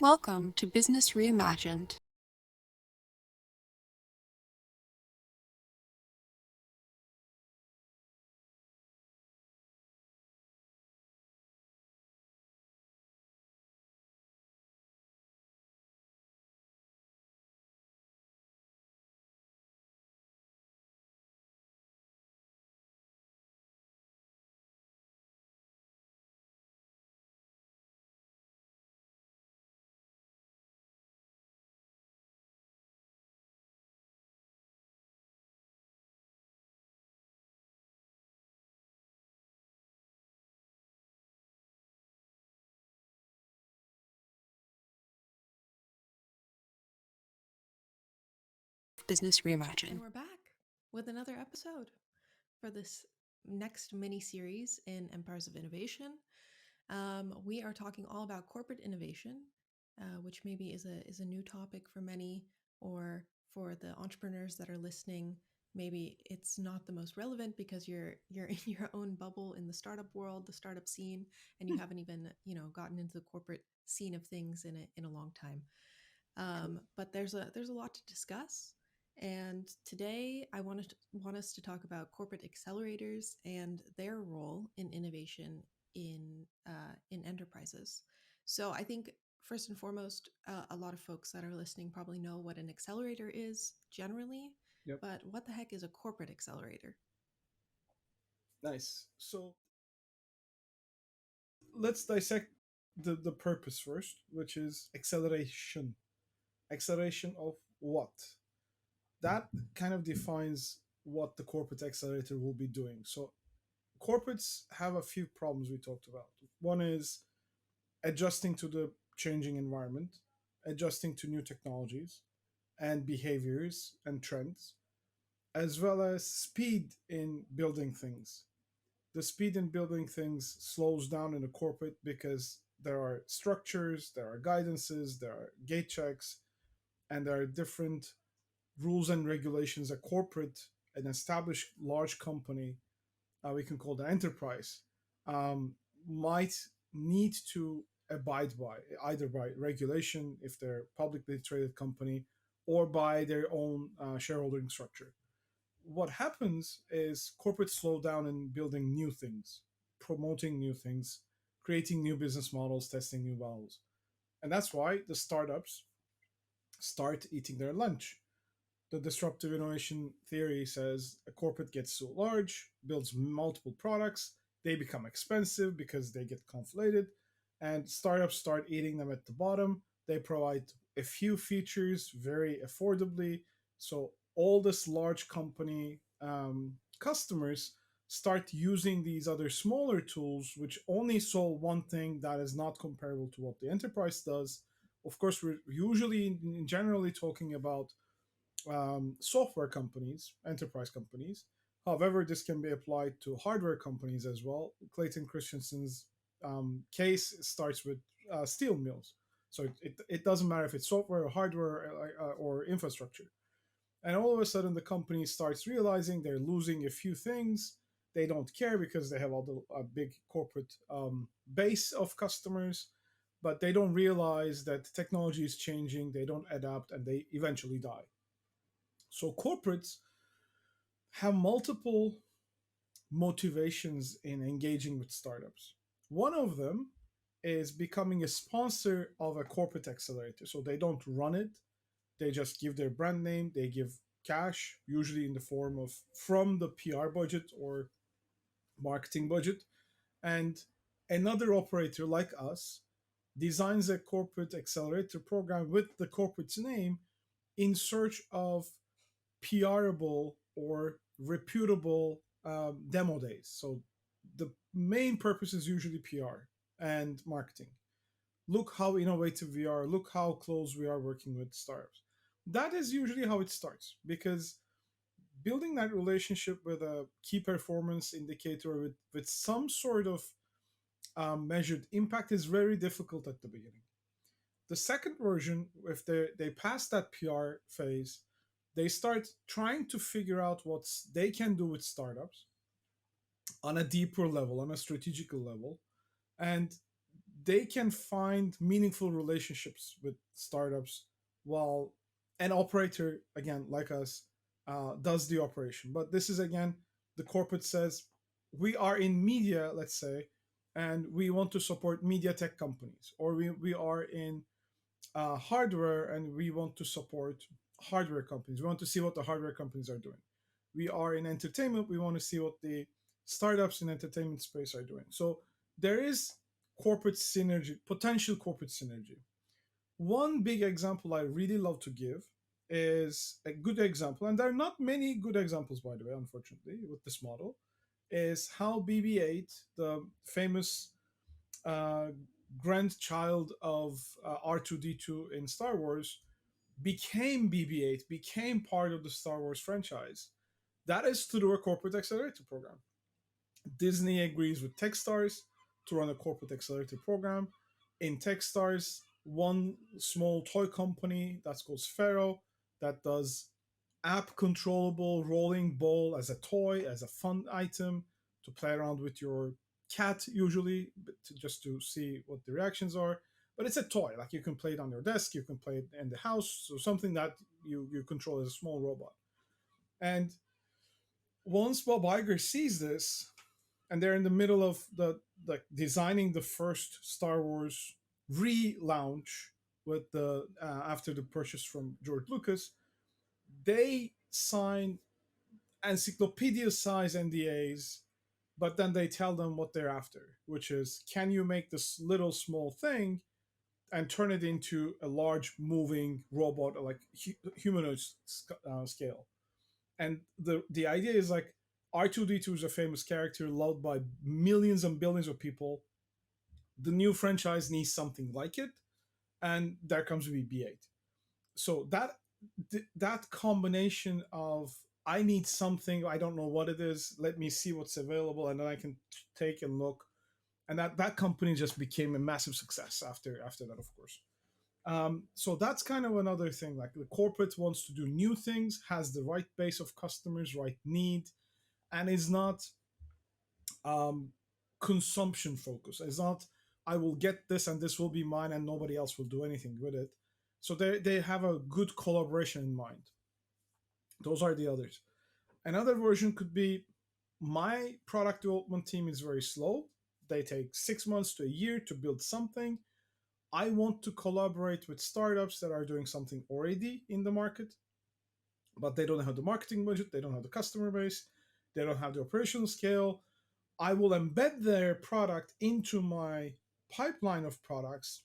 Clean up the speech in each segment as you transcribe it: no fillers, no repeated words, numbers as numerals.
Welcome to Business Reimagined. Business And Reimagined. we're back with another episode for this next mini series in Empires of Innovation. We are talking all about corporate innovation, which maybe is a new topic for many, or for the entrepreneurs that are listening. Maybe it's not the most relevant because you're in your own bubble in the startup world, the startup scene, and you haven't even gotten into the corporate scene of things in a long time. But there's a lot to discuss. And today I want us to talk about corporate accelerators and their role in innovation in enterprises. So I think first and foremost, a lot of folks that are listening probably know what an accelerator is generally, Yep. but what the heck is a corporate accelerator? Nice. So let's dissect the purpose first, which is acceleration. Acceleration of what? That kind of defines what the corporate accelerator will be doing. So corporates have a few problems we talked about. One is adjusting to the changing environment, adjusting to new technologies and behaviors and trends, as well as speed in building things. The speed in building things slows down in a corporate because there are structures, there are guidances, there are gate checks, and there are different rules and regulations a corporate, an established large company, we can call the enterprise, um, might need to abide by, either by regulation if they're a publicly traded company or by their own shareholding structure. What happens is corporates slow down in building new things, promoting new things, creating new business models, testing new models. And that's why the startups start eating their lunch. The disruptive innovation theory says a corporate gets so large, builds multiple products, they become expensive because they get conflated, and startups start eating them at the bottom. They provide a few features very affordably. So all this large company customers start using these other smaller tools, which only solve one thing that is not comparable to what the enterprise does. Of course, we're usually generally talking about software companies, enterprise companies. However, this can be applied to hardware companies as well. Clayton Christensen's case starts with steel mills. So it doesn't matter if it's software or hardware or infrastructure. And all of a sudden, the company starts realizing they're losing a few things. They don't care because they have all the a big corporate base of customers, but they don't realize that technology is changing. They don't adapt, and they eventually die. So corporates have multiple motivations in engaging with startups. One of them is becoming a sponsor of a corporate accelerator. So they don't run it, they just give their brand name, they give cash, usually in the form of from the PR budget or marketing budget. And another operator like us designs a corporate accelerator program with the corporate's name in search of PRable or reputable demo days. So the main purpose is usually PR and marketing. Look how innovative we are. Look how close we are working with startups. That is usually how it starts because building that relationship with a key performance indicator with some sort of measured impact is very difficult at the beginning. The second version, if they pass that PR phase, they start trying to figure out what they can do with startups on a deeper level, on a strategical level, and they can find meaningful relationships with startups while an operator, again, like us, does the operation. But this is, again, the corporate says, we are in media, let's say, and we want to support media tech companies, or we are in hardware and we want to support hardware companies. We want to see what the hardware companies are doing. We are in entertainment. We want to see what the startups in entertainment space are doing. So there is corporate synergy, potential corporate synergy. One big example I really love to give is a good example, and there are not many good examples, by the way, unfortunately, with this model, is how BB-8, the famous uh, grandchild of R2D2 in Star Wars, became BB-8, became part of the Star Wars franchise. That is through a corporate accelerator program. Disney agrees with Techstars to run a corporate accelerator program. In Techstars, one small toy company that's called Sphero that does app controllable rolling ball as a toy, as a fun item to play around with your cat, usually, but just to see what the reactions are. But it's a toy, like you can play it on your desk, you can play it in the house, so something that you control as a small robot. And once Bob Iger sees this, and they're in the middle of the like designing the first Star Wars relaunch with the after the purchase from George Lucas, they sign encyclopedia size NDAs, but then they tell them what they're after, which is, can you make this little small thing and turn it into a large moving robot, like humanoid scale? And the idea is like, R2D2 is a famous character loved by millions and billions of people. The new franchise needs something like it, and there comes BB-8. So that combination of, I need something, I don't know what it is, let me see what's available, and then I can take and look, and that company just became a massive success after that, of course. So that's kind of another thing. Like, the corporate wants to do new things, has the right base of customers, right need, and is not um, consumption focused. It's not, I will get this and this will be mine and nobody else will do anything with it. So they have a good collaboration in mind. Those are the others. Another version could be, my product development team is very slow. They take 6 months to a year to build something. I want to collaborate with startups that are doing something already in the market, but they don't have the marketing budget, they don't have the customer base, they don't have the operational scale. I will embed their product into my pipeline of products,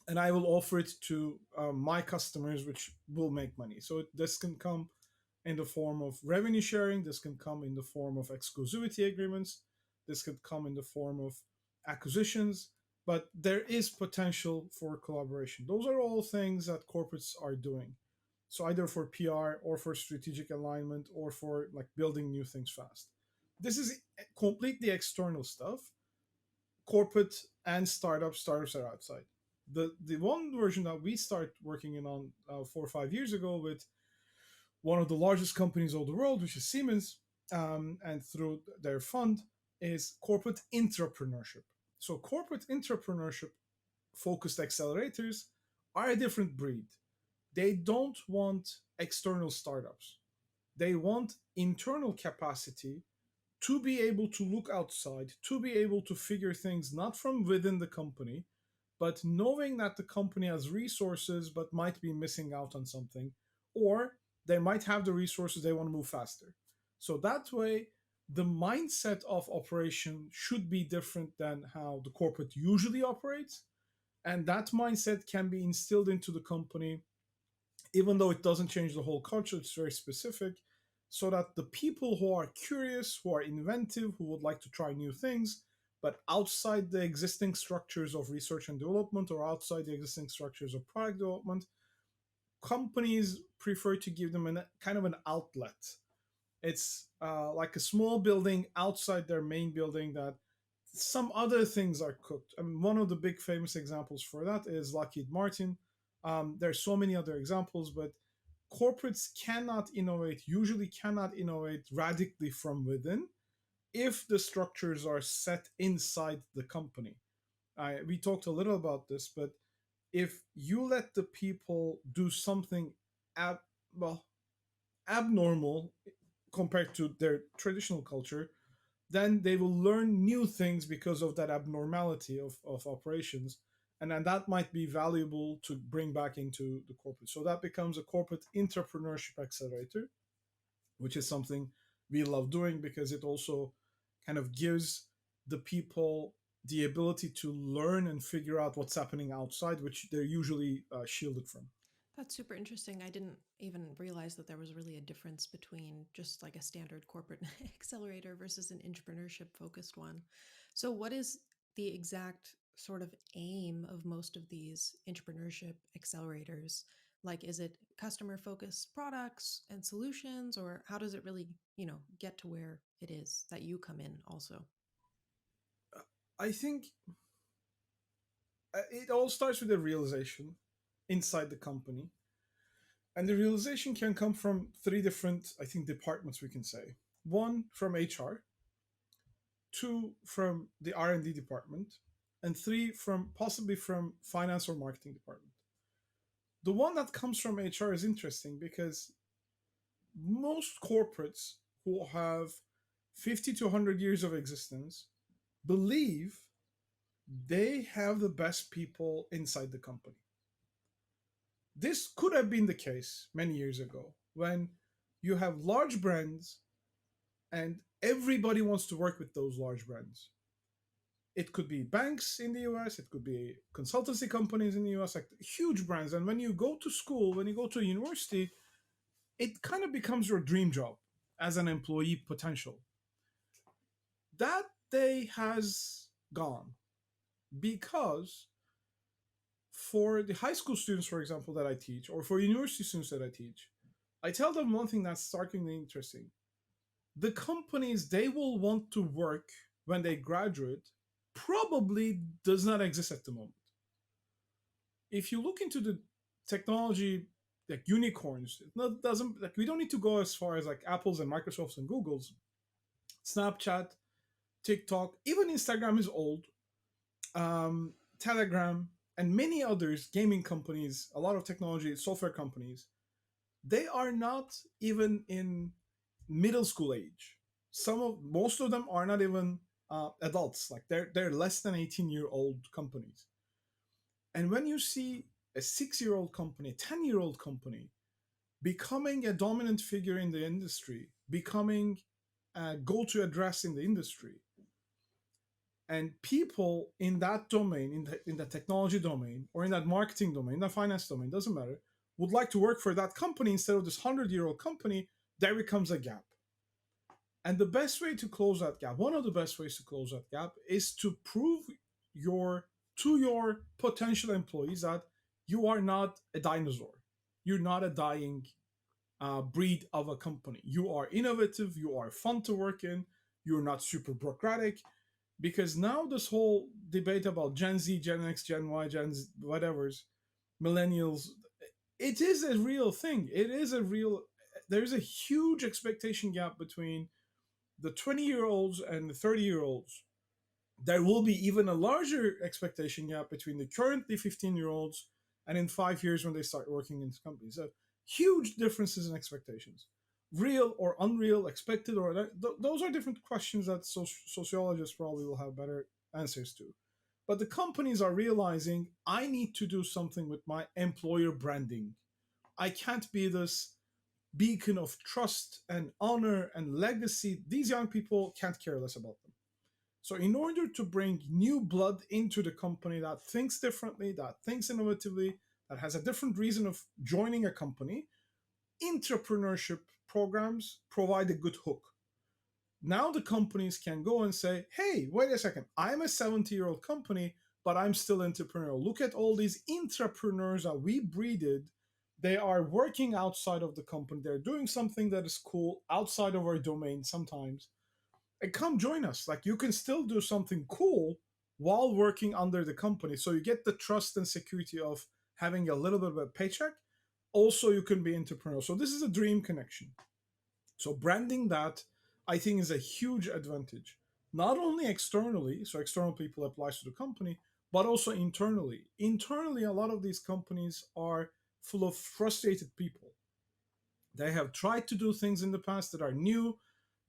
and I will offer it to my customers, which will make money. So this can come in the form of revenue sharing. This can come in the form of exclusivity agreements. This could come in the form of acquisitions. But there is potential for collaboration. Those are all things that corporates are doing. So either for PR or for strategic alignment or for like building new things fast. This is completely external stuff. Corporate and startups are outside. The one version that we start working in on 4 or 5 years ago with one of the largest companies of the world, which is Siemens, and through their fund, is corporate entrepreneurship. So corporate entrepreneurship focused accelerators are a different breed. They don't want external startups. They want internal capacity to be able to look outside, to be able to figure things not from within the company, but knowing that the company has resources but might be missing out on something, or they might have the resources, they want to move faster. So that way, the mindset of operation should be different than how the corporate usually operates. And that mindset can be instilled into the company, even though it doesn't change the whole culture, it's very specific, so that the people who are curious, who are inventive, who would like to try new things, but outside the existing structures of research and development or outside the existing structures of product development, companies prefer to give them a kind of an outlet. It's like a small building outside their main building that some other things are cooked. I mean, one of the big famous examples for that is Lockheed Martin. There's so many other examples, but corporates cannot innovate, usually cannot innovate radically from within if the structures are set inside the company. We talked a little about this, but if you let the people do something ab- well abnormal compared to their traditional culture, then they will learn new things because of that abnormality of operations. And then that might be valuable to bring back into the corporate. So that becomes a corporate entrepreneurship accelerator, which is something we love doing because it also kind of gives the people the ability to learn and figure out what's happening outside, which they're usually shielded from. That's super interesting. I didn't even realize that there was really a difference between just like a standard corporate accelerator versus an entrepreneurship focused one. So, what is the exact sort of aim of most of these entrepreneurship accelerators? Like, is it customer focused products and solutions, or how does it really, get to where it is that you come in also? I think it all starts with a realization inside the company, and the realization can come from three different, I think, departments, we can say. One from HR, two from the R&D department, and three from possibly from finance or marketing department. The one that comes from HR is interesting because most corporates who have 50 to 100 years of existence believe they have the best people inside the company. This could have been the case many years ago when you have large brands and everybody wants to work with those large brands. It could be banks in the US, it could be consultancy companies in the US, like huge brands. And when you go to school, when you go to university, it kind of becomes your dream job as an employee potential. That day has gone because for the high school students, for example, that I teach, or for university students that I teach, I tell them one thing that's starkly interesting. The companies they will want to work when they graduate probably does not exist at the moment. If you look into the technology like unicorns, it not, doesn't like we don't need to go as far as like Apple's and Microsoft's and Google's. Snapchat, TikTok, even Instagram is old. Telegram, and many others, gaming companies, a lot of technology, software companies, they are not even in middle school age. Most of them are not even adults. Like they're less than 18-year-old companies. And when you see a 6-year-old company, 10-year-old company becoming a dominant figure in the industry, becoming a go-to address in the industry, and people in that domain, in the technology domain, or in that marketing domain, in the finance domain, doesn't matter, would like to work for that company instead of this 100-year-old company, there becomes a gap. And the best way to close that gap, one of the best ways to close that gap, is to prove your potential employees that you are not a dinosaur. You're not a dying breed of a company. You are innovative. You are fun to work in. You're not super bureaucratic. Because now this whole debate about Gen Z, Gen X, Gen Y, Gen Z, whatever's, millennials, it is a real thing. It is a real. There's a huge expectation gap between the 20-year-olds and the 30-year-olds. There will be even a larger expectation gap between the currently 15-year-olds and in 5 years when they start working in companies. So huge differences in expectations. Real or unreal, expected or those are different questions that sociologists probably will have better answers to. But the companies are realizing I need to do something with my employer branding. I can't be this beacon of trust and honor and legacy. These young people can't care less about them. So, in order to bring new blood into the company that thinks differently, that thinks innovatively, that has a different reason of joining a company, entrepreneurship programs provide a good hook. Now the companies can go and say, hey, wait a second, I'm a 70-year-old company, but I'm still entrepreneurial. Look at all these entrepreneurs that we breeded. They are working outside of the company. They're doing something that is cool outside of our domain sometimes. And come join us. Like you can still do something cool while working under the company. So you get the trust and security of having a little bit of a paycheck. Also, you can be entrepreneurial. So this is a dream connection. So branding that I think is a huge advantage. Not only externally, so external people applies to the company, but also internally. Internally, a lot of these companies are full of frustrated people. They have tried to do things in the past that are new.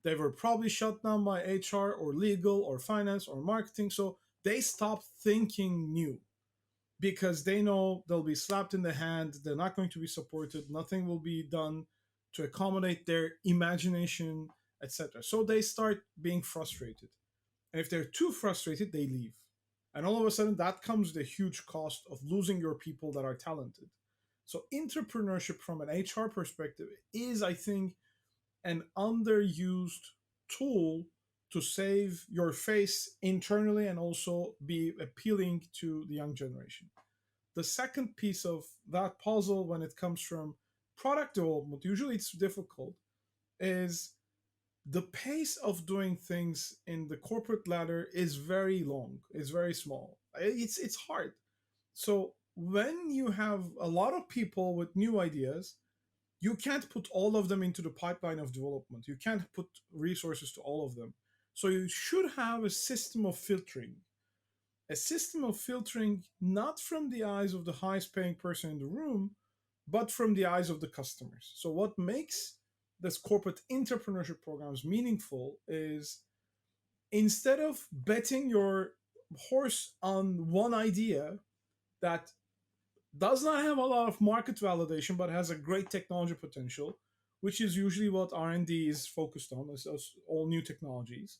They were probably shut down by HR or legal or finance or marketing. So they stopped thinking new because they know they'll be slapped in the hand. They're not going to be supported. Nothing will be done to accommodate their imagination, etc. So they start being frustrated. And if they're too frustrated, they leave. And all of a sudden, that comes the huge cost of losing your people that are talented. So, entrepreneurship from an HR perspective is, I think, an underused tool to save your face internally and also be appealing to the young generation. The second piece of that puzzle, when it comes from product development, usually it's difficult, is the pace of doing things in the corporate ladder is very long, is very small. It's hard. So when you have a lot of people with new ideas, you can't put all of them into the pipeline of development. You can't put resources to all of them. So you should have a system of filtering. A system of filtering not from the eyes of the highest paying person in the room, but from the eyes of the customers. So what makes this corporate entrepreneurship programs meaningful is instead of betting your horse on one idea that does not have a lot of market validation but has a great technology potential, which is usually what R&D is focused on, is all new technologies,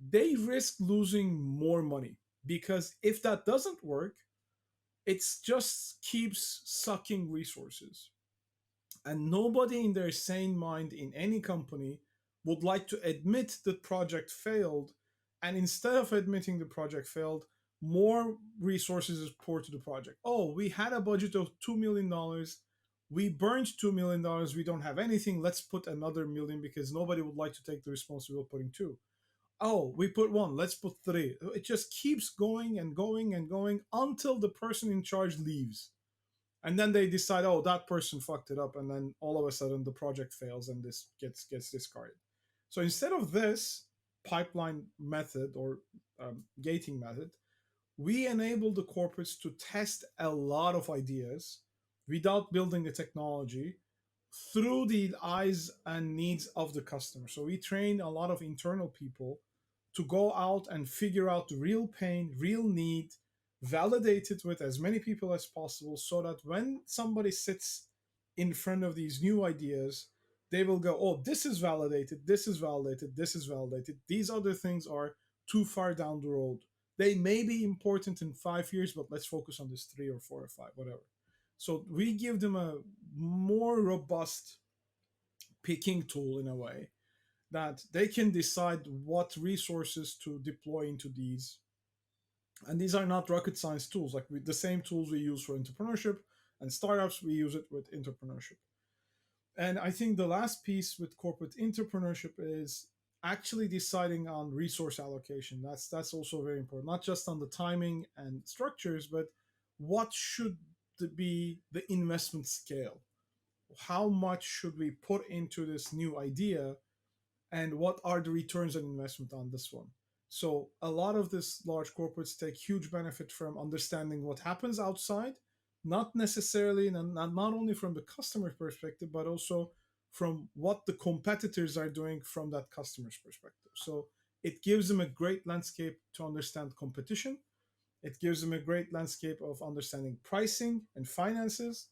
they risk losing more money because if that doesn't work, it just keeps sucking resources. And nobody in their sane mind in any company would like to admit the project failed. And instead of admitting the project failed, more resources is poured to the project. Oh, we had a budget of $2 million. We burned $2 million. We don't have anything. Let's put another million because nobody would like to take the responsibility of putting two. Oh, we put one. Let's put three. It just keeps going and going and going until the person in charge leaves, and then they decide, oh, that person fucked it up, and then all of a sudden the project fails and this gets discarded. So instead of this pipeline method or gating method, we enable the corporates to test a lot of ideas without building the technology through the eyes and needs of the customer. So we train a lot of internal people to go out and figure out the real pain, real need, validate it with as many people as possible so that when somebody sits in front of these new ideas, they will go, oh, this is validated, this is validated, this is validated. These other things are too far down the road. They may be important in 5 years, but let's focus on this 3 or 4 or 5, whatever. So we give them a more robust picking tool in a way that they can decide what resources to deploy into these. And these are not rocket science tools. Like the same tools we use for entrepreneurship and startups, we use it with entrepreneurship. And I think the last piece with corporate entrepreneurship is actually deciding on resource allocation. That's also very important, not just on the timing and structures, but what should be the investment scale. How much should we put into this new idea, and what are the returns on investment on this one? So a lot of this large corporates take huge benefit from understanding what happens outside, not necessarily, not only from the customer perspective, but also from what the competitors are doing from that customer's perspective. So it gives them a great landscape to understand competition. It gives them a great landscape of understanding pricing and finances,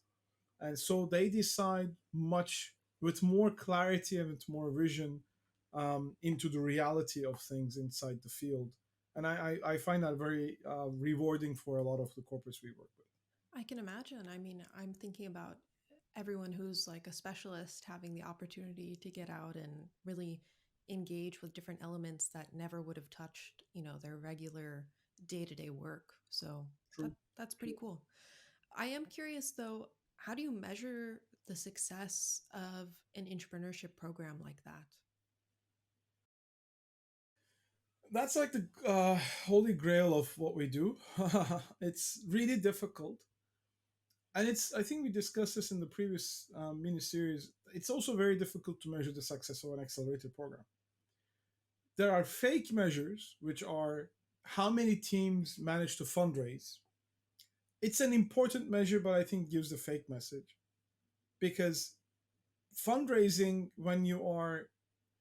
and so they decide much with more clarity and with more vision into the reality of things inside the field. And I find that very rewarding for a lot of the corporates we work with. I can imagine. I mean, I'm thinking about everyone who's like a specialist having the opportunity to get out and really engage with different elements that never would have touched, their regular day-to-day work. So that True. that's pretty cool. I am curious though, how do you measure the success of an entrepreneurship program like that? That's like the holy grail of what we do. It's really difficult, and it's, I think we discussed this in the previous mini series. It's also very difficult to measure the success of an accelerated program. There are fake measures, which are how many teams manage to fundraise. It's an important measure, but I think gives the fake message because fundraising, when you are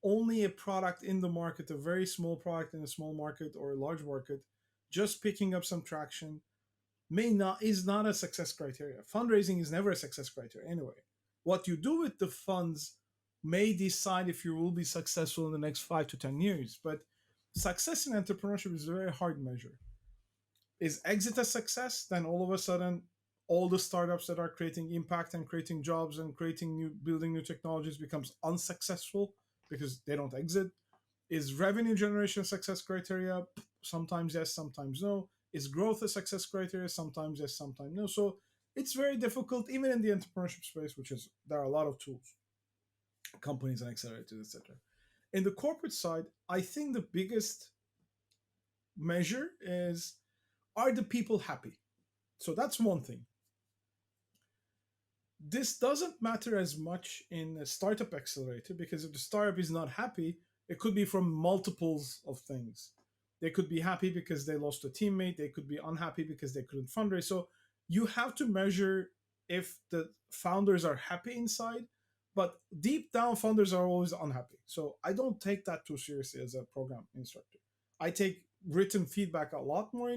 only a product in the market, a very small product in a small market or a large market, just picking up some traction may not is not a success criteria. Fundraising is never a success criteria anyway. What you do with the funds may decide if you will be successful in the next 5 to 10 years. But success in entrepreneurship is a very hard measure. Is exit a success? Then all of a sudden, all the startups that are creating impact and creating jobs and creating new, building new technologies becomes unsuccessful because they don't exit. Is revenue generation success criteria? Sometimes yes, sometimes no. Is growth a success criteria? Sometimes yes, sometimes no. So it's very difficult, even in the entrepreneurship space, which is there are a lot of tools, companies and accelerators, etc. In the corporate side, I think the biggest measure is, are the people happy? So that's one thing. This doesn't matter as much in a startup accelerator because if the startup is not happy, it could be from multiples of things. They could be happy because they lost a teammate, they could be unhappy because they couldn't fundraise. So you have to measure if the founders are happy inside, but deep down, founders are always unhappy. So I don't take that too seriously as a program instructor. I take written feedback a lot more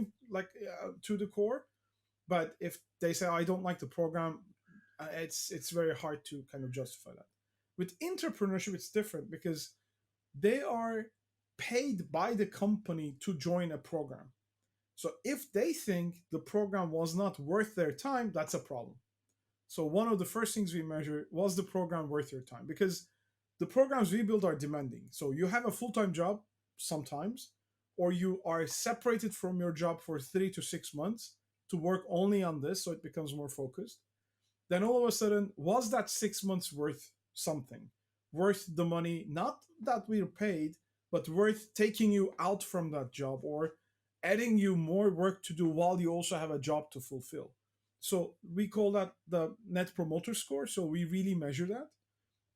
to the core, but if they say, I don't like the program, it's very hard to kind of justify that. With entrepreneurship, it's different because they are paid by the company to join a program. So if they think the program was not worth their time, that's a problem. So one of the first things we measure, was the program worth your time? Because the programs we build are demanding. So you have a full-time job sometimes, or you are separated from your job for 3 to 6 months to work only on this, so it becomes more focused. Then all of a sudden, was that 6 months worth something? Worth the money, not that we're paid, but worth taking you out from that job or adding you more work to do while you also have a job to fulfill. So we call that the net promoter score. So we really measure that.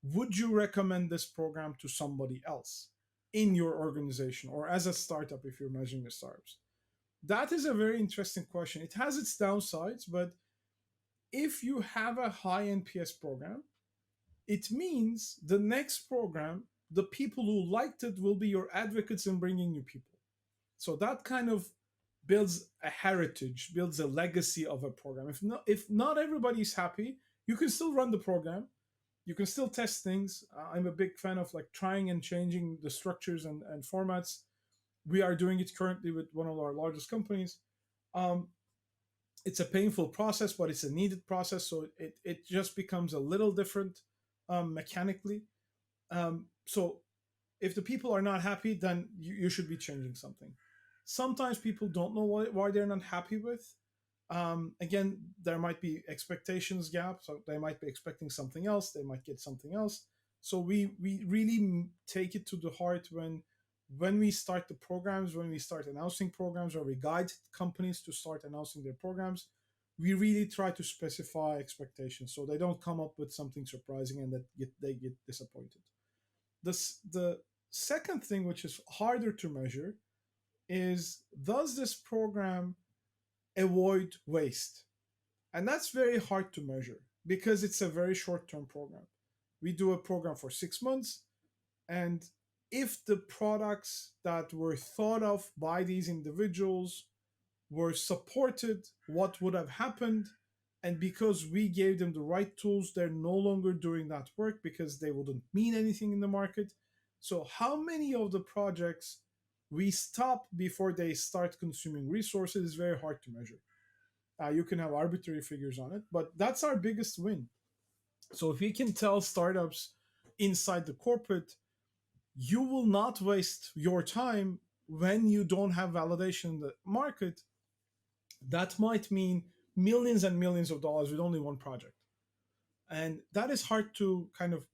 Would you recommend this program to somebody else in your organization or as a startup if you're measuring the startups? That is a very interesting question. It has its downsides, but if you have a high NPS program, it means the next program, the people who liked it will be your advocates in bringing new people. So that kind of builds a heritage, builds a legacy of a program. If not everybody's happy, you can still run the program. You can still test things. I'm a big fan of like trying and changing the structures and formats. We are doing it currently with one of our largest companies. Um, it's a painful process, but it's a needed process. So it just becomes a little different mechanically. So if the people are not happy, then you should be changing something. Sometimes people don't know why they're not happy with. Again, there might be expectations gap, so they might be expecting something else. They might get something else. So we really take it to the heart when we start the programs, when we start announcing programs, or we guide companies to start announcing their programs. We really try to specify expectations so they don't come up with something surprising and that they get disappointed. The second thing, which is harder to measure, is, does this program avoid waste? And that's very hard to measure because it's a very short term program. We do a program for 6 months, and if the products that were thought of by these individuals were supported, what would have happened? And because we gave them the right tools, they're no longer doing that work because they wouldn't mean anything in the market. So, how many of the projects we stop before they start consuming resources is very hard to measure. You can have arbitrary figures on it, but that's our biggest win. So, if we can tell startups inside the corporate, you will not waste your time when you don't have validation in the market, that might mean millions and millions of dollars with only one project. And that is hard to kind of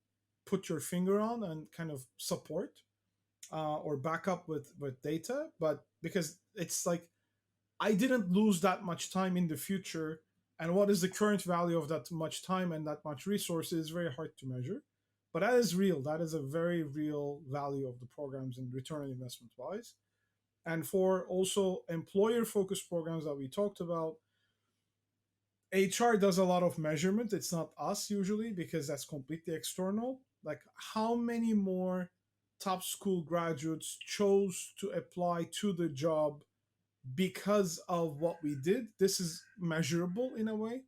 put your finger on and kind of support or back up with data. But because it's like, I didn't lose that much time in the future. And what is the current value of that much time and that much resource is very hard to measure. But that is real. That is a very real value of the programs and return on investment wise. And for also employer focused programs that we talked about, HR does a lot of measurement. It's not us usually because that's completely external. Like how many more top school graduates chose to apply to the job because of what we did. This is measurable in a way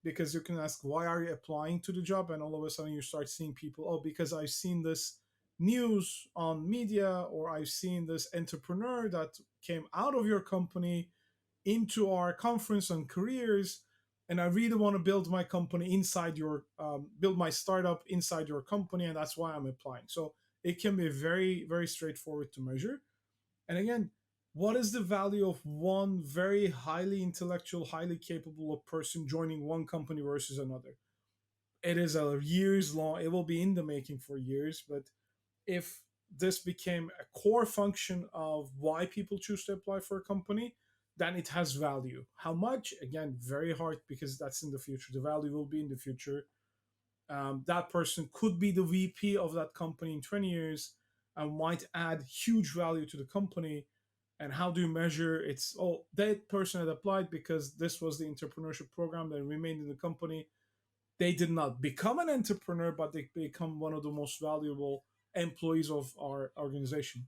because you can ask, why are you applying to the job? And all of a sudden you start seeing people, oh, because I've seen this news on media, or I've seen this entrepreneur that came out of your company into our conference on careers, and I really want to build my company inside your build my startup inside your company, and that's why I'm applying. So it can be very, very straightforward to measure. And again, what is the value of one very highly intellectual, highly capable of person joining one company versus another? It is a years long, it will be in the making for years, but if this became a core function of why people choose to apply for a company, then it has value. How much? Again, very hard because that's in the future. The value will be in the future. That person could be the VP of that company in 20 years and might add huge value to the company. And how do you measure? It's, oh, that person had applied because this was the entrepreneurship program that remained in the company. They did not become an entrepreneur, but they become one of the most valuable employees of our organization.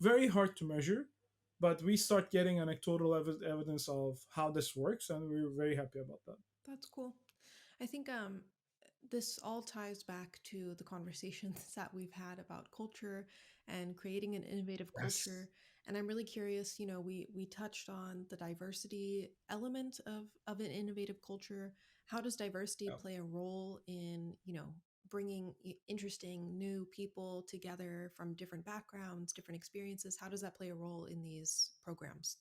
Very hard to measure, but we start getting anecdotal evidence of how this works, and we're very happy about that. That's cool. I think this all ties back to the conversations that we've had about culture and creating an innovative Yes. culture. And I'm really curious, we touched on the diversity element of an innovative culture. How does diversity Yeah. play a role in, bringing interesting new people together from different backgrounds, different experiences? How does that play a role in these programs?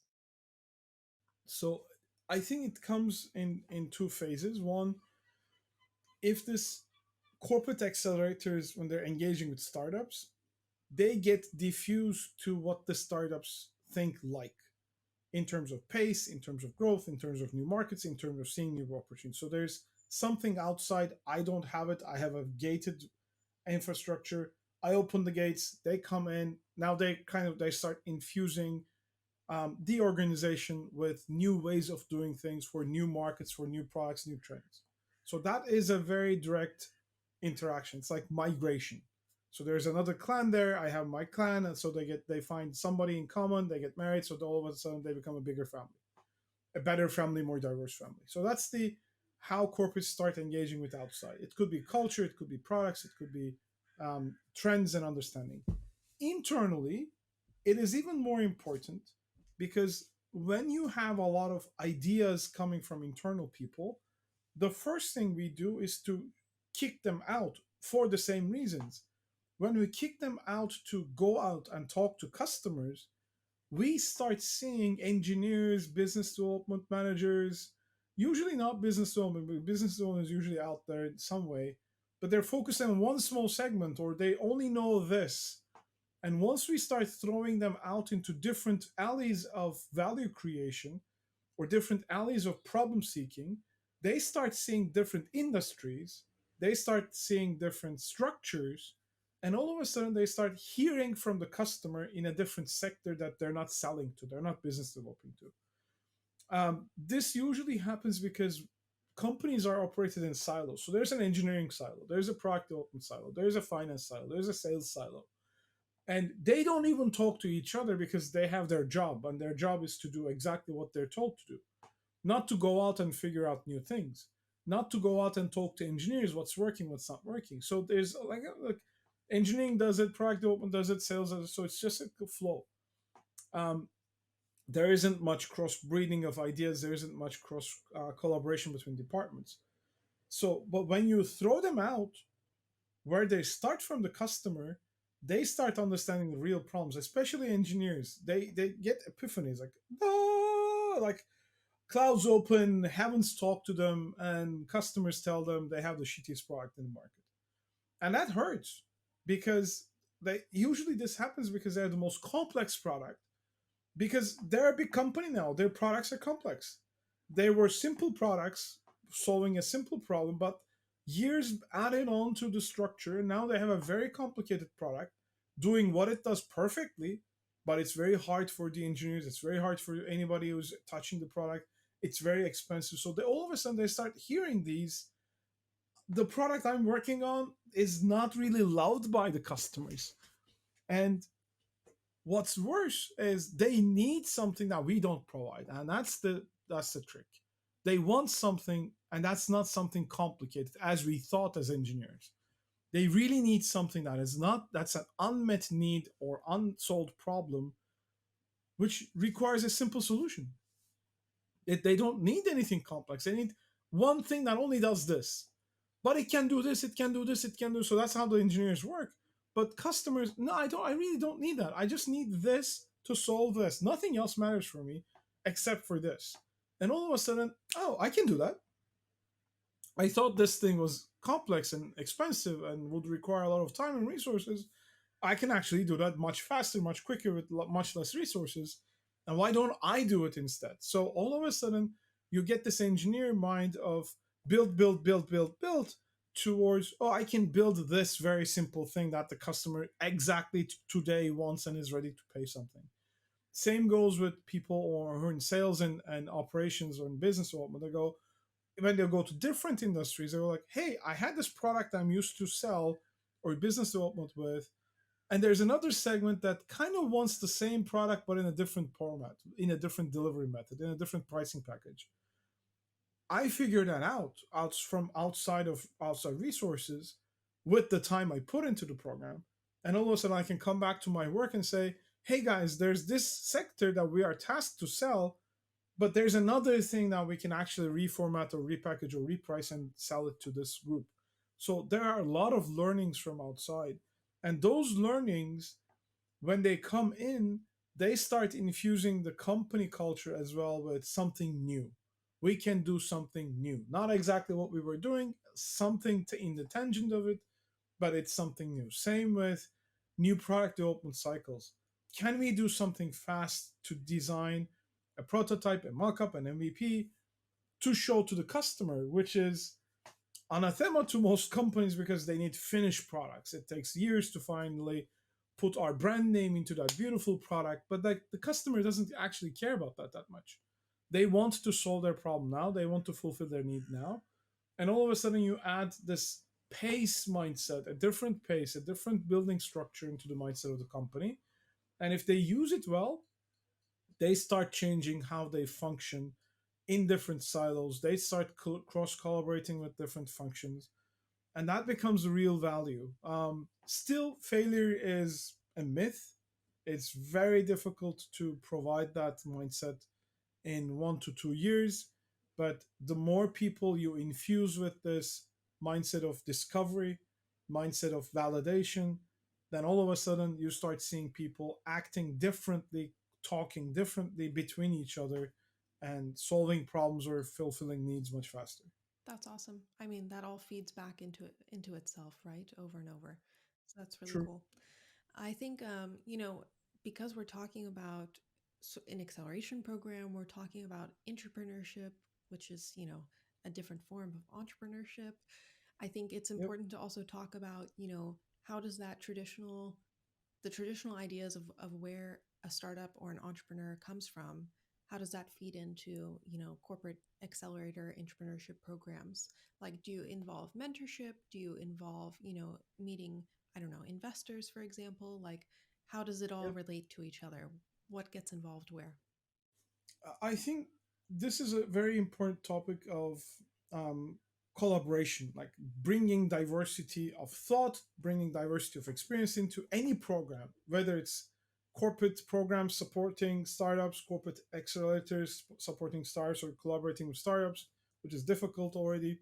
So I think it comes in two phases. One, if this corporate accelerators, when they're engaging with startups, they get diffused to what the startups think like in terms of pace, in terms of growth, in terms of new markets, in terms of seeing new opportunities. So there's something outside. I don't have it. I have a gated infrastructure. I open the gates. They come in. Now they start infusing the organization with new ways of doing things for new markets, for new products, new trends. So that is a very direct interaction. It's like migration. So there's another clan there. I have my clan, and so they find somebody in common. They get married, so all of a sudden they become a bigger family, a better family, more diverse family. So that's the how corporates start engaging with outside. It could be culture, it could be products, it could be trends and understanding. Internally, it is even more important because when you have a lot of ideas coming from internal people, the first thing we do is to kick them out for the same reasons. When we kick them out to go out and talk to customers, we start seeing engineers, business development managers, usually not business development, but business development is usually out there in some way, but they're focused on one small segment or they only know this. And once we start throwing them out into different alleys of value creation or different alleys of problem seeking, they start seeing different industries, they start seeing different structures, and all of a sudden they start hearing from the customer in a different sector that they're not selling to, they're not business developing to. This usually happens because companies are operated in silos. So there's an engineering silo, there's a product development silo, there's a finance silo, there's a sales silo, and they don't even talk to each other because they have their job, and their job is to do exactly what they're told to do, not to go out and figure out new things, not to go out and talk to engineers what's working, what's not working. So there's like engineering does it, product development does it, sales does it. So it's just a flow. Um, there isn't much cross breeding of ideas. There isn't much cross collaboration between departments. So, but when you throw them out, where they start from the customer, they start understanding the real problems. Especially engineers, they get epiphanies like, ah, like clouds open, heavens talk to them, and customers tell them they have the shittiest product in the market. And that hurts because they usually this happens because they have the most complex product because they're a big company now. Their products are complex. They were simple products solving a simple problem, but years added on to the structure. Now they have a very complicated product doing what it does perfectly, but it's very hard for the engineers. It's very hard for anybody who's touching the product. It's very expensive. So they, all of a sudden they start hearing these. The product I'm working on is not really loved by the customers. And what's worse is they need something that we don't provide. And that's the trick. They want something, and that's not something complicated as we thought as engineers. They really need something that is not that's an unmet need or unsolved problem, which requires a simple solution. They don't need anything complex. They need one thing that only does this, but it can do this, it can do this, it can do. So that's how the engineers work. But customers, no, I don't. I really don't need that. I just need this to solve this. Nothing else matters for me except for this. And all of a sudden, oh, I can do that. I thought this thing was complex and expensive and would require a lot of time and resources. I can actually do that much faster, much quicker with much less resources. And why don't I do it instead? So all of a sudden, you get this engineer mind of build, build, build, build, build towards, oh, I can build this very simple thing that the customer exactly today wants and is ready to pay something. Same goes with people or who are in sales and operations or in business development. They go, when they go to different industries, they're like, hey, I had this product I'm used to sell or business development with, and there's another segment that kind of wants the same product but in a different format, in a different delivery method, in a different pricing package. I figured that out from outside resources with the time I put into the program. And all of a sudden I can come back to my work and say, hey guys, there's this sector that we are tasked to sell, but there's another thing that we can actually reformat or repackage or reprice and sell it to this group. So there are a lot of learnings from outside. And those learnings, when they come in, they start infusing the company culture as well with something new. We can do something new. Not exactly what we were doing, something in the tangent of it, but it's something new. Same with new product development cycles. Can we do something fast to design a prototype, a mock-up, an MVP to show to the customer, which is anathema to most companies because they need finished products. It takes years to finally put our brand name into that beautiful product, but like the customer doesn't actually care about that much. They want to solve their problem now. They want to fulfill their need now. And all of a sudden you add this pace mindset, a different pace, a different building structure into the mindset of the company. And if they use it well, they start changing how they function in different silos. They start cross collaborating with different functions, and that becomes a real value. Still, failure is a myth. It's very difficult to provide that mindset in 1 to 2 years. But the more people you infuse with this mindset of discovery, mindset of validation, then all of a sudden you start seeing people acting differently, talking differently between each other, and solving problems or fulfilling needs much faster. That's awesome. I mean, that all feeds back into itself, right? Over and over. So that's really True. cool. I think because we're talking about an acceleration program, we're talking about entrepreneurship, which is, a different form of entrepreneurship. I think it's Yep. important to also talk about, how does the traditional ideas of where a startup or an entrepreneur comes from, how does that feed into, corporate accelerator entrepreneurship programs? Like, do you involve mentorship? Do you involve, meeting, I don't know, investors, for example? Like, how does it all Yep. relate to each other? What gets involved where? I think this is a very important topic of um, collaboration, like bringing diversity of thought, bringing diversity of experience into any program, whether it's corporate programs supporting startups, corporate accelerators supporting startups, or collaborating with startups, which is difficult already,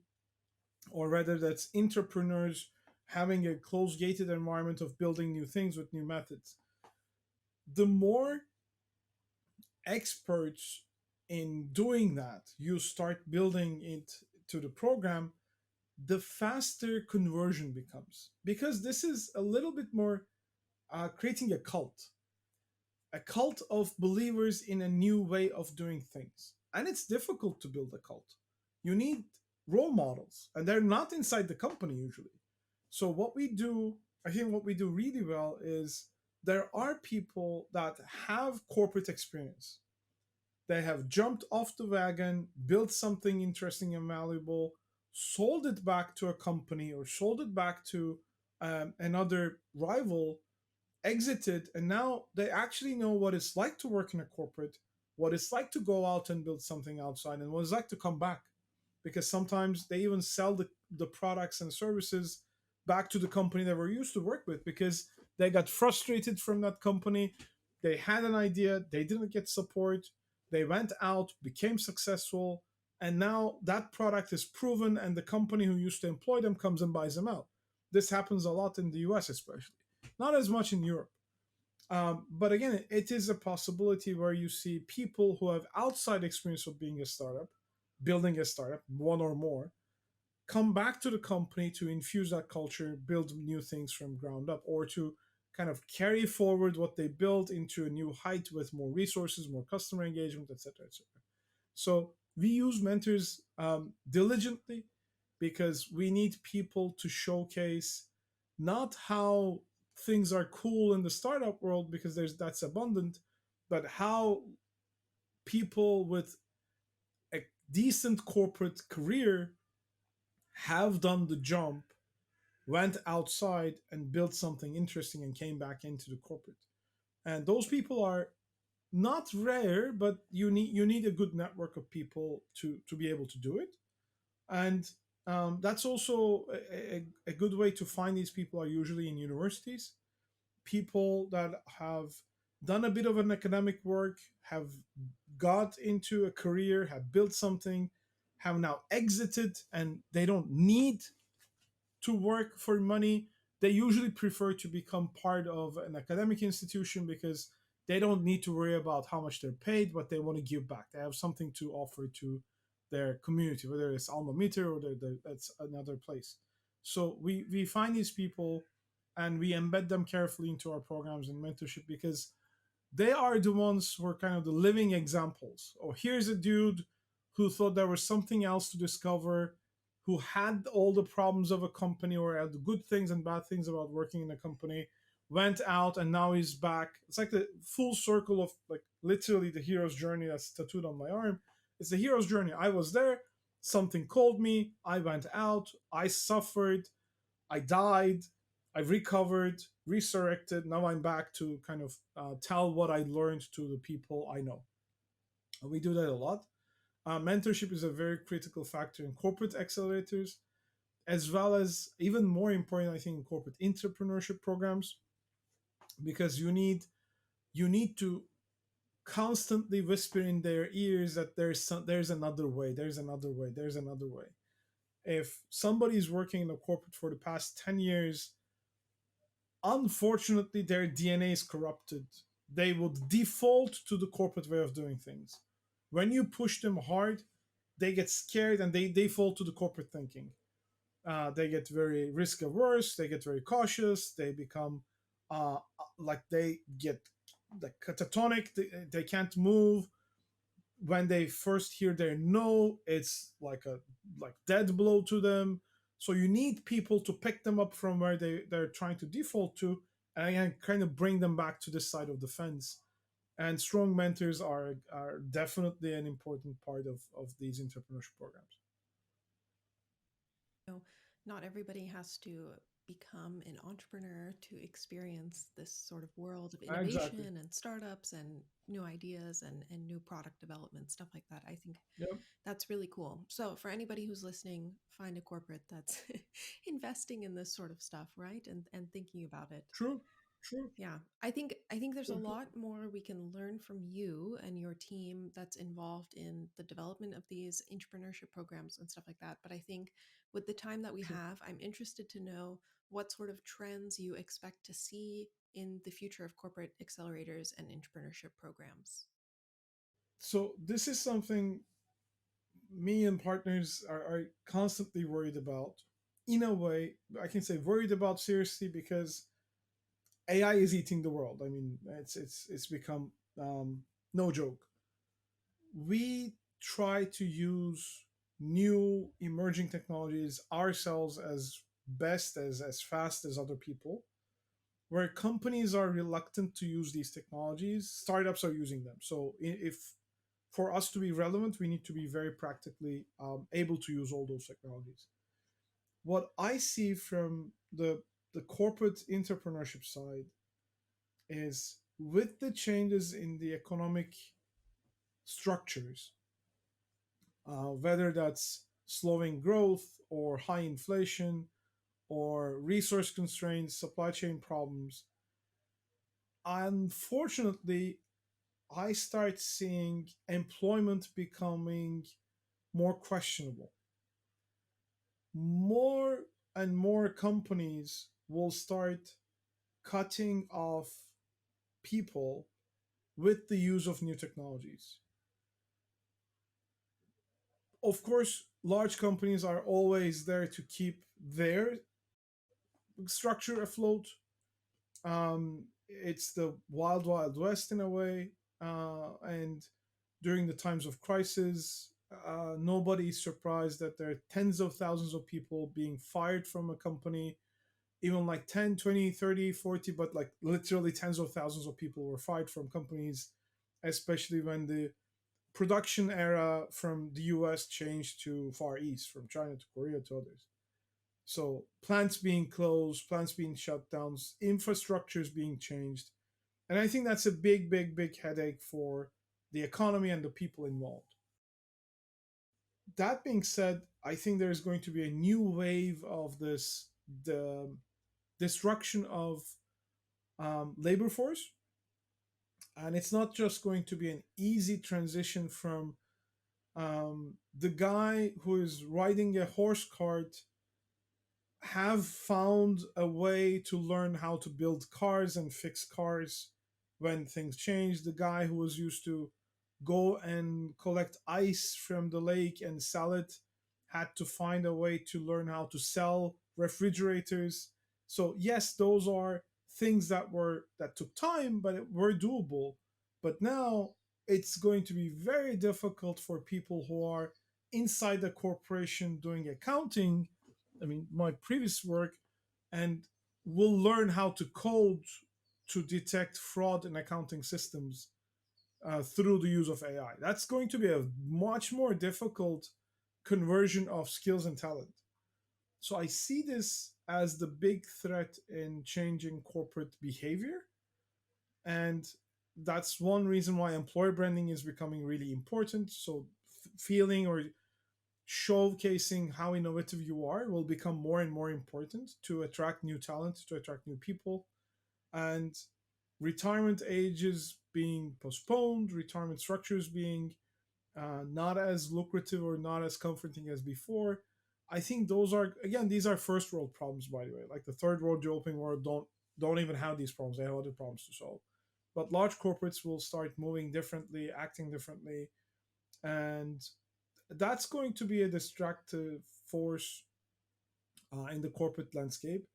or whether that's entrepreneurs having a closed gated environment of building new things with new methods. The more experts in doing that you start building it to the program, the faster conversion becomes, because this is a little bit more creating a cult of believers in a new way of doing things. And it's difficult to build a cult. You need role models, and they're not inside the company usually. So what we do, I think what we do really well is there are people that have corporate experience. They have jumped off the wagon, built something interesting and valuable, sold it back to a company or sold it back to another rival, exited, and now they actually know what it's like to work in a corporate, what it's like to go out and build something outside, and what it's like to come back. Because sometimes they even sell the products and services back to the company they were used to work with because they got frustrated from that company. They had an idea, they didn't get support, they went out, became successful, and now that product is proven, and the company who used to employ them comes and buys them out. This happens a lot in the US, especially, not as much in Europe. But again, it is a possibility where you see people who have outside experience of being a startup, building a startup, one or more, come back to the company to infuse that culture, build new things from ground up, or to kind of carry forward what they built into a new height with more resources, more customer engagement, etc., etc. So we use mentors diligently because we need people to showcase not how things are cool in the startup world because there's that's abundant, but how people with a decent corporate career have done the jump, went outside and built something interesting and came back into the corporate. And those people are not rare, but you need a good network of people to be able to do it. And that's also a good way to find these people are usually in universities, people that have done a bit of an academic work, have got into a career, have built something, have now exited, and they don't need to work for money. They usually prefer to become part of an academic institution because they don't need to worry about how much they're paid, but they want to give back. They have something to offer to their community, whether it's alma mater or that's another place. So we find these people and we embed them carefully into our programs and mentorship because they are the ones who are kind of the living examples. Or here's a dude who thought there was something else to discover, who had all the problems of a company or had the good things and bad things about working in a company, went out and now he's back. It's like the full circle of like literally the hero's journey that's tattooed on my arm. It's the hero's journey. I was there, something called me, I went out, I suffered, I died, I recovered, resurrected. Now I'm back to kind of tell what I learned to the people I know. And we do that a lot. Mentorship is a very critical factor in corporate accelerators, as well as even more important, I think, in corporate entrepreneurship programs, because you need to constantly whisper in their ears that there's another way, there's another way, there's another way. If somebody's working in a corporate for the past 10 years, unfortunately their DNA is corrupted. They would default to the corporate way of doing things. When you push them hard, they get scared and they fall to the corporate thinking. They get very risk averse, they get very cautious, they become like they get like catatonic, they can't move. When they first hear their no, it's like a like dead blow to them. So you need people to pick them up from where they're trying to default to and kind of bring them back to this side of the fence. And strong mentors are definitely an important part of these entrepreneurship programs. know, not everybody has to become an entrepreneur to experience this sort of world of Exactly. innovation and startups and new ideas and new product development, stuff like that. I think Yep. that's really cool. So, for anybody who's listening, find a corporate that's investing in this sort of stuff, right? And thinking about it. True. True. Yeah, I think there's a True. True. lot more we can learn from you and your team that's involved in the development of these entrepreneurship programs and stuff like that. But I think with the time that we True. have, I'm interested to know what sort of trends you expect to see in the future of corporate accelerators and entrepreneurship programs. So this is something me and partners are constantly worried about. In a way, I can say worried about seriously because AI is eating the world. I mean, it's become no joke. We try to use new emerging technologies ourselves as best as fast as other people, where companies are reluctant to use these technologies, startups are using them. So if for us to be relevant, we need to be very practically able to use all those technologies. What I see from the corporate entrepreneurship side is with the changes in the economic structures, whether that's slowing growth or high inflation or resource constraints, supply chain problems, unfortunately, I start seeing employment becoming more questionable. More and more companies will start cutting off people with the use of new technologies. Of course, large companies are always there to keep their structure afloat. It's the wild, wild west in a way. And during the times of crisis, nobody is surprised that there are tens of thousands of people being fired from a company, even like 10, 20, 30, 40, but like literally tens of thousands of people were fired from companies, especially when the production era from the US changed to Far East, from China to Korea to others. So plants being closed, plants being shut down, infrastructures being changed. And I think that's a big, big, big headache for the economy and the people involved. That being said, I think there's going to be a new wave of the destruction of labor force. And it's not just going to be an easy transition from the guy who is riding a horse cart have found a way to learn how to build cars and fix cars when things change. The guy who was used to go and collect ice from the lake and sell it had to find a way to learn how to sell refrigerators. So yes, those are things that took time, but were doable. But now it's going to be very difficult for people who are inside the corporation doing accounting. I mean, my previous work, and will learn how to code to detect fraud in accounting systems through the use of AI. That's going to be a much more difficult conversion of skills and talent. So I see this as the big threat in changing corporate behavior. And that's one reason why employer branding is becoming really important. So feeling or showcasing how innovative you are will become more and more important to attract new talent, to attract new people. And retirement ages being postponed, retirement structures being not as lucrative or not as comforting as before. I think those are, again, these are first world problems, by the way. Like the third world, developing world don't even have these problems. They have other problems to solve. But large corporates will start moving differently, acting differently, and that's going to be a distractive force in the corporate landscape.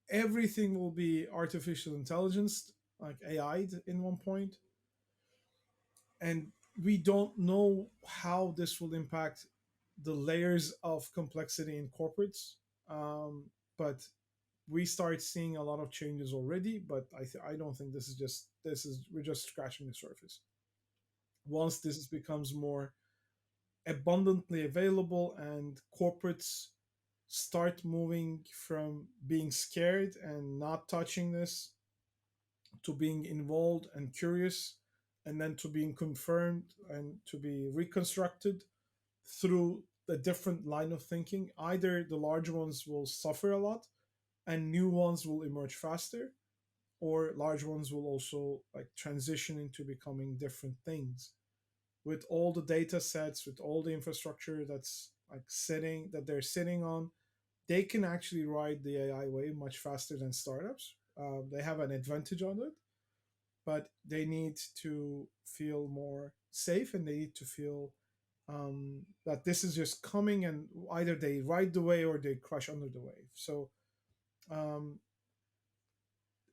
Everything will be artificial intelligence, like AI in one point, and we don't know how this will impact the layers of complexity in corporates. But we start seeing a lot of changes already. But I don't think this is we're just scratching the surface. Once this becomes more abundantly available and corporates start moving from being scared and not touching this to being involved and curious, and then to being confirmed and to be reconstructed through a different line of thinking, either the large ones will suffer a lot and new ones will emerge faster, or large ones will also like transition into becoming different things with all the data sets, with all the infrastructure that's like sitting that they're sitting on. They can actually ride the AI wave much faster than startups. They have an advantage on it, but they need to feel more safe, and they need to feel that this is just coming, and either they ride the wave or they crush under the wave. So um,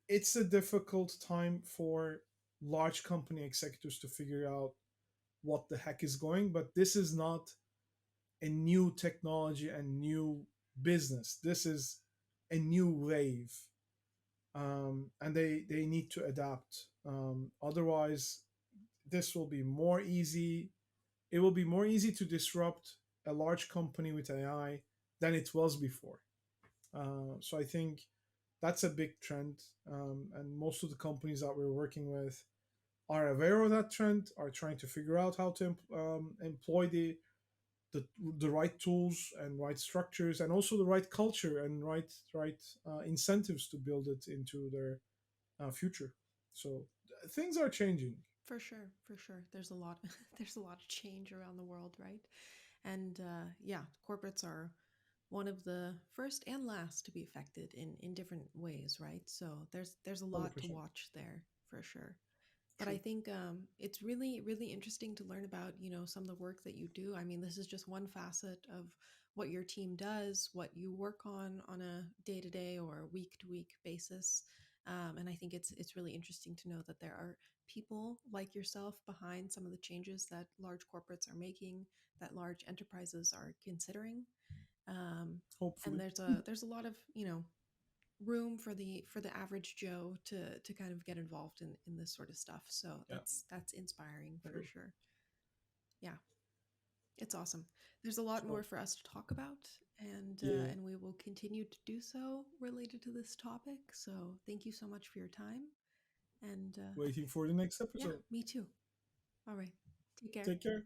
it's a difficult time for large company executives to figure out what the heck is going, but this is not a new technology and new business. This is a new wave. and they need to adapt. Otherwise, this will be more easy. It will be more easy to disrupt a large company with AI than it was before. So I think that's a big trend, and most of the companies that we're working with are aware of that trend, are trying to figure out how to employ the the right tools and right structures, and also the right culture and right incentives to build it into their future. So things are changing. For sure, for sure. There's a lot there's a lot of change around the world, right? And yeah, corporates are one of the first and last to be affected in different ways, right? So there's a lot to 100% watch there for sure. But I true. think it's really, really interesting to learn about, some of the work that you do. I mean, this is just one facet of what your team does, what you work on a day to day or week to week basis. And I think it's really interesting to know that there are people like yourself behind some of the changes that large corporates are making, that large enterprises are considering. Um, and Hopefully. there's a lot of room for the average Joe to kind of get involved in this sort of stuff. So Yeah, that's inspiring I for agree. sure. Yeah, it's awesome. There's a lot more So for us to talk about, yeah, and we will continue to do so related to this topic. So thank you so much for your time, and waiting for the next yeah, episode. me too. All right, take care. Take care.